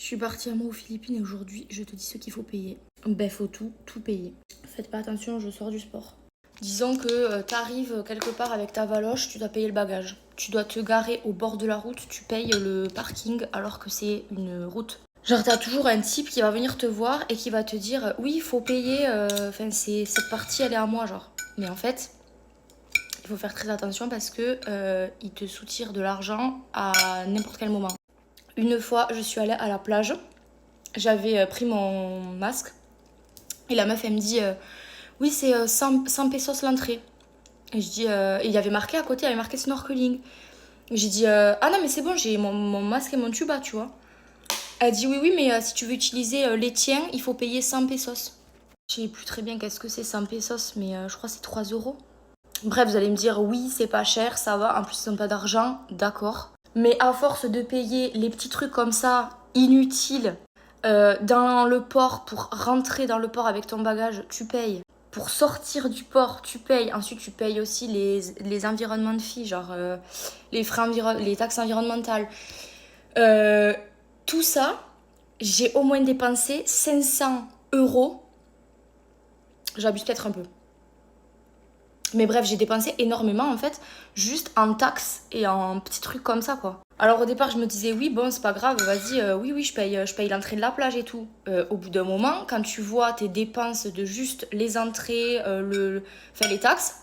Je suis partie à moi aux Philippines et aujourd'hui, je te dis ce qu'il faut payer. Ben, faut tout payer. Faites pas attention, je sors du sport. Disons que t'arrives quelque part avec ta valoche, tu dois payer le bagage. Tu dois te garer au bord de la route, tu payes le parking alors que c'est une route. Genre t'as toujours un type qui va venir te voir et qui va te dire oui, il faut payer, cette partie elle est à moi genre. Mais en fait, il faut faire très attention parce que il te soutire de l'argent à n'importe quel moment. Une fois, je suis allée à la plage, j'avais pris mon masque et la meuf elle me dit oui c'est 100 pesos l'entrée. Et je dis et il y avait marqué à côté, il y avait marqué snorkeling. Et j'ai dit ah non mais c'est bon, j'ai mon masque et mon tuba tu vois. Elle dit oui mais si tu veux utiliser les tiens, il faut payer 100 pesos. Je sais plus très bien qu'est-ce que c'est 100 pesos mais je crois que c'est 3 euros. Bref, vous allez me dire oui c'est pas cher, ça va, en plus ils n'ont pas d'argent, d'accord. Mais à force de payer les petits trucs comme ça, inutiles, dans le port, pour rentrer dans le port avec ton bagage, tu payes. Pour sortir du port, tu payes. Ensuite, tu payes aussi les environnements de filles, genre les frais les taxes environnementales. Tout ça, j'ai au moins dépensé 500 euros. J'abuse peut-être un peu. Mais bref, j'ai dépensé énormément en fait, juste en taxes et en petits trucs comme ça quoi. Alors au départ, je me disais oui, bon, c'est pas grave, vas-y, oui, je paye l'entrée de la plage et tout. Au bout d'un moment, quand tu vois tes dépenses de juste les entrées, les taxes,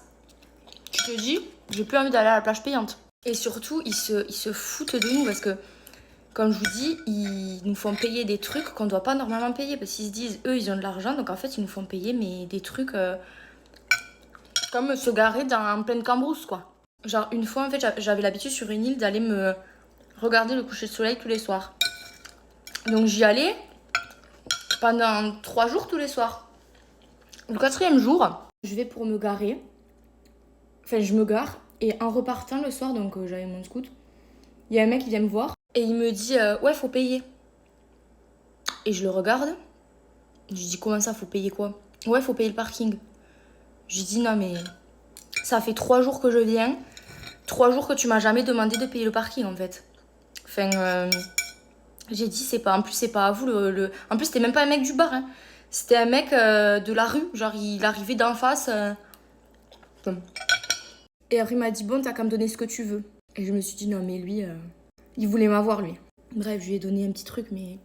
tu te dis, j'ai plus envie d'aller à la plage payante. Et surtout, ils se foutent de nous parce que, comme je vous dis, ils nous font payer des trucs qu'on doit pas normalement payer parce qu'ils se disent, eux, ils ont de l'argent, donc en fait, ils nous font payer mais des trucs comme se garer en pleine cambrousse, quoi. Genre, une fois, en fait, j'avais l'habitude sur une île d'aller me regarder le coucher de soleil tous les soirs. Donc, j'y allais pendant 3 jours tous les soirs. Le 4e jour, je vais pour me garer. Enfin, je me gare. Et en repartant le soir, donc j'avais mon scoot, il y a un mec qui vient me voir. Et il me dit, ouais, faut payer. Et je le regarde. Je lui dis, comment ça, faut payer quoi? Ouais, faut payer le parking. Je lui dis, non, mais ça fait 3 jours que je viens. 3 jours que tu m'as jamais demandé de payer le parking en fait. Enfin, j'ai dit c'est pas, en plus c'est pas à vous en plus c'était même pas un mec du bar, hein. C'était un mec de la rue, genre il arrivait d'en face. Et après il m'a dit bon t'as qu'à me donner ce que tu veux. Et je me suis dit non mais lui, il voulait m'avoir lui. Bref je lui ai donné un petit truc mais